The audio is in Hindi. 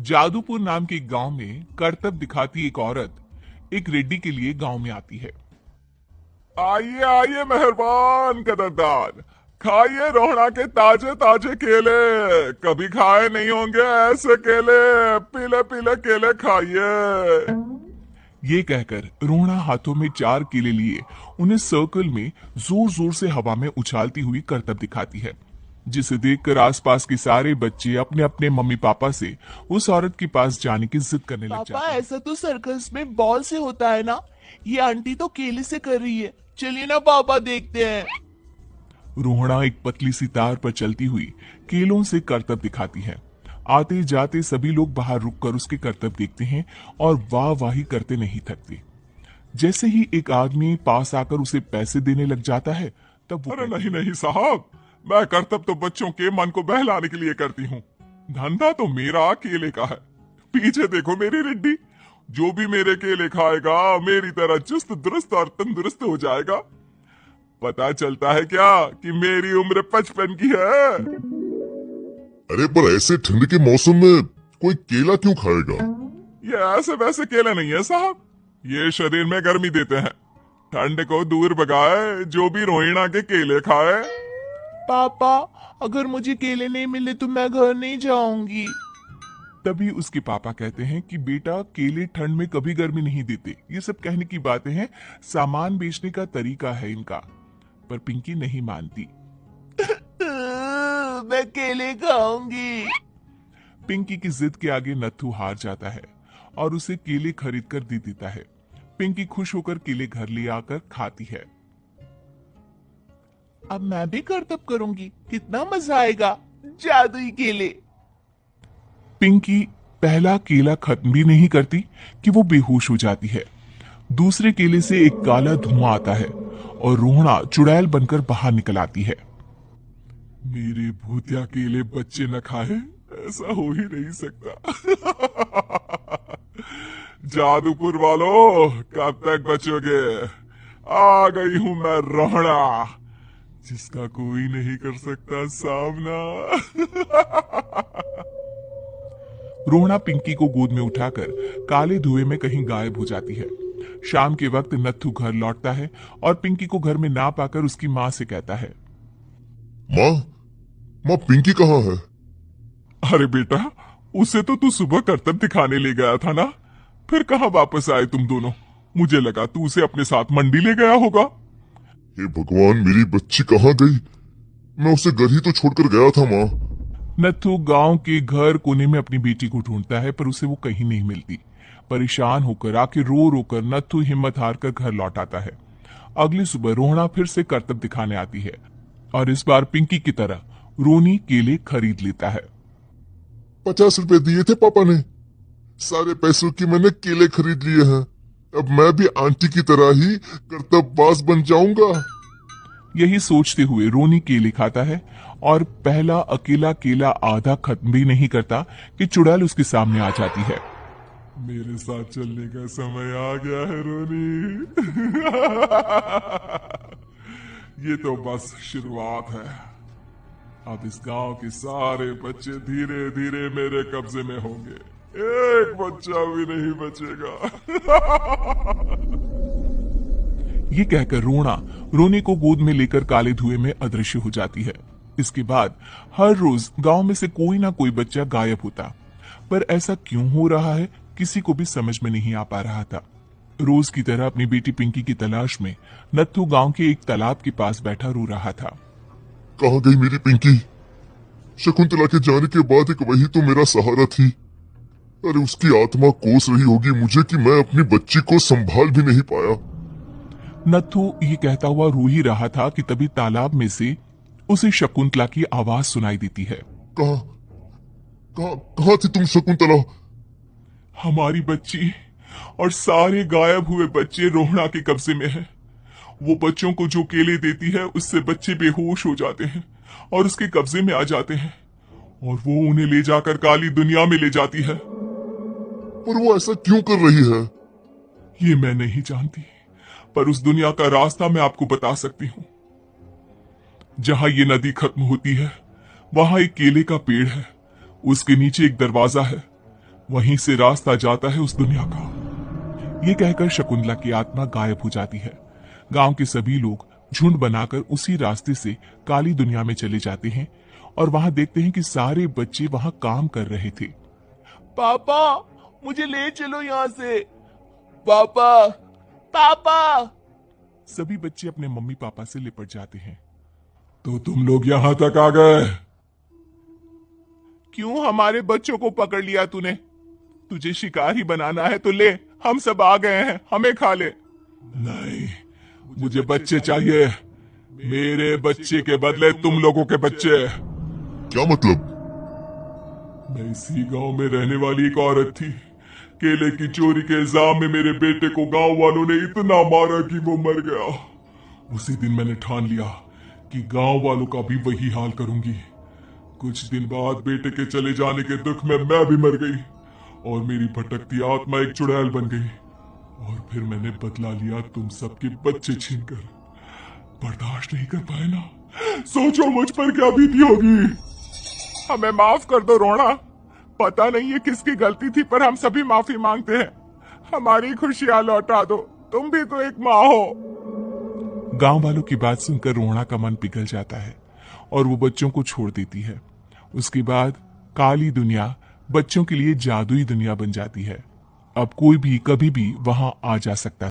जादूपुर नाम के गांव में करतब दिखाती एक औरत एक रेड्डी के लिए गांव में आती है। आइए आइए मेहरबान कदरदान, खाइए रोहड़ा के ताजे ताजे केले। कभी खाए नहीं होंगे ऐसे केले। पीले पीले केले खाइए। ये कहकर रोहना हाथों में 4 केले लिए उन्हें सर्कल में जोर जोर से हवा में उछालती हुई करतब दिखाती है, जिसे देखकर आसपास के सारे बच्चे अपने अपने मम्मी पापा से उस औरत के पास जाने की जिद करने लग पापा, जाते हैं। ऐसा तो सर्कस में बॉल से होता है ना। ये आंटी तो केले से कर रही है। चलिए ना पापा, देखते हैं। रोहना एक पतली सी तार पर चलती हुई केलों से करतब दिखाती है। आते जाते सभी लोग बाहर रुककर उसके करतब देखते हैं और वाह वाही करते नहीं थकते। जैसे ही एक आदमी पास आकर उसे पैसे देने लग जाता है, तब वो अरे नहीं नहीं साहब, मैं करतब तो बच्चों के मन को बहलाने के लिए करती हूँ। धंधा तो मेरा केले का है। पीछे देखो मेरी रिड्डी, जो भी मेरे केले खाएगा मेरी तरह चुस्त दुरुस्त और तंदुरुस्त हो जाएगा। पता चलता है क्या कि मेरी उम्र 55 की है। अरे पर ऐसे ठंड के मौसम में कोई केला क्यों खाएगा? ये ऐसे वैसे केले नहीं है साहब, ये शरीर में गर्मी देते हैं। ठंड को दूर भगाए जो भी रोहिणा के केले खाए। पापा, अगर मुझे केले नहीं मिले तो मैं घर नहीं जाऊंगी। तभी उसके पापा कहते हैं कि बेटा, केले ठंड में कभी गर्मी नहीं देते। ये सब कहने की बातें हैं, सामान बेचने का तरीका है इनका। पर पिंकी नहीं मानती। मैं केले खाऊंगी। पिंकी की जिद के आगे नत्थू हार जाता है और उसे केले खरीद कर दे देता है। पिंकी खुश होकर केले घर ले आकर खाती है। अब मैं भी करतब करूंगी, कितना मजा आएगा। जादुई केले। पिंकी पहला केला खत्म भी नहीं करती कि वो बेहोश हो जाती है। दूसरे केले से एक काला धुआं आता है और रोहना चुड़ैल बनकर बाहर निकल आती है। मेरे भूतिया केले बच्चे न खाए, ऐसा हो ही नहीं सकता। जादूपुर वालों, कब तक बचोगे? आ गई हूं मैं रोहड़ा, जिसका कोई नहीं कर सकता सामना। रोहना पिंकी को गोद में उठाकर काले धुएं में कहीं गायब हो जाती है। शाम के वक्त नत्थू घर लौटता है और पिंकी को घर में ना पाकर उसकी माँ से कहता है, माँ, माँ पिंकी कहाँ है? अरे बेटा, उसे तो तू सुबह करतब दिखाने ले गया था ना, फिर कहाँ वापस आए तुम दोनों? मुझे लगा तू उसे अपने साथ मंडी ले गया होगा। हे भगवान, मेरी बच्ची कहाँ गई? मैं उसे घर ही तो छोड़कर गया था माँ। नत्थू गांव के घर कोने में अपनी बेटी को ढूंढता है, पर उसे वो कहीं नहीं मिलती। परेशान होकर आके रो रो कर नत्थू हिम्मत हार कर घर लौट आता है। अगली सुबह रोहना फिर से करतब दिखाने आती है और इस बार पिंकी की तरह रोनी केले खरीद लेता है। 50 रुपए दिए थे पापा ने, सारे पैसों की मैंने केले खरीद लिए हैं। अब मैं भी आंटी की तरह ही करतबबाज बन जाऊंगा। यही सोचते हुए रोनी केले खाता है और पहला अकेला केला आधा खत्म भी नहीं करता कि चुड़ैल उसके सामने आ जाती है। मेरे साथ चलने का समय आ गया है रोनी। ये तो बस शुरुआत है। अब इस गांव के सारे बच्चे धीरे धीरे मेरे कब्जे में होंगे। एक बच्चा भी नहीं बचेगा। ये कहकर रोना रोनी को गोद में लेकर काले धुएं में अदृश्य हो जाती है। इसके बाद हर रोज गांव में से कोई ना कोई बच्चा गायब होता, पर ऐसा क्यों हो रहा है किसी को भी समझ में नहीं आ पा रहा था। रोज की तरह अपनी बेटी पिंकी की तलाश में नत्थू गांव के एक तालाब के पास बैठा रो रहा था। कहाँ गई मेरी पिंकी? शकुंतला के जाने के बाद एक वही तो मेरा सहारा थी। अरे उसकी आत्मा कोस रही होगी मुझे कि मैं अपनी बच्ची को संभाल भी नहीं पाया। नत्थू ये कहता हुआ रो ही रहा था कि तभी तालाब में से उसे शकुंतला की आवाज सुनाई देती है। कहाँ कहाँ कहाँ थी तुम शकुंतला? हमारी बच्ची और सारे गायब हुए बच्चे रोहड़ा के कब्जे में हैं। वो बच्चों को जो केले देती है उससे बच्चे बेहोश हो जाते हैं और उसके कब्जे में आ जाते हैं और वो उन्हें ले जाकर काली दुनिया में ले जाती है। पर वो ऐसा क्यों कर रही है? ये मैं नहीं जानती, पर उस दुनिया का रास्ता मैं आपको बता सकती हूँ। जहां ये नदी खत्म होती है वहां एक केले का पेड़ है, उसके नीचे एक दरवाजा है। वहीं से रास्ता जाता है उस दुनिया का। ये कहकर शकुंतला की आत्मा गायब हो जाती है। गांव के सभी लोग झुंड बनाकर उसी रास्ते से काली दुनिया में चले जाते हैं और वहां देखते हैं कि सारे बच्चे वहां काम कर रहे थे। पापा मुझे ले चलो यहाँ से। पापा पापा। सभी बच्चे अपने मम्मी पापा से लिपट जाते हैं। तो तुम लोग यहां तक आ गए? क्यों हमारे बच्चों को पकड़ लिया तूने? तुझे शिकारी बनाना है तो ले, हम सब आ गए हैं, हमें खा ले। नहीं, मुझे बच्चे चाहिए। मेरे बच्चे के बदले तुम लोगों के बच्चे। क्या मतलब? मैं इसी गांव में रहने वाली एक औरत थी। केले की चोरी के इल्जाम में मेरे बेटे को गांव वालों ने इतना मारा कि वो मर गया। उसी दिन मैंने ठान लिया कि गांव वालों का भी वही हाल करूंगी। कुछ दिन बाद बेटे के चले जाने के दुख में मैं भी मर गई और मेरी भटकती आत्मा एक चुड़ैल बन गई। और फिर मैंने बदला लिया तुम सबके बच्चे छीनकर। बर्दाश्त नहीं कर पाए ना? सोचो मुझ पर क्या बीती होगी। हमें माफ कर दो रोना। पता नहीं ये किसकी गलती थी, पर हम सभी माफी मांगते हैं। हमारी खुशियां लौटा दो, तुम भी तो एक माँ हो। गांव वालों की बात सुनकर रोना का मन पिघल जाता है और वो बच्चों को छोड़ देती है। उसके बाद काली दुनिया बच्चों के लिए जादुई दुनिया बन जाती है। अब कोई भी कभी भी वहां आ जा सकता है।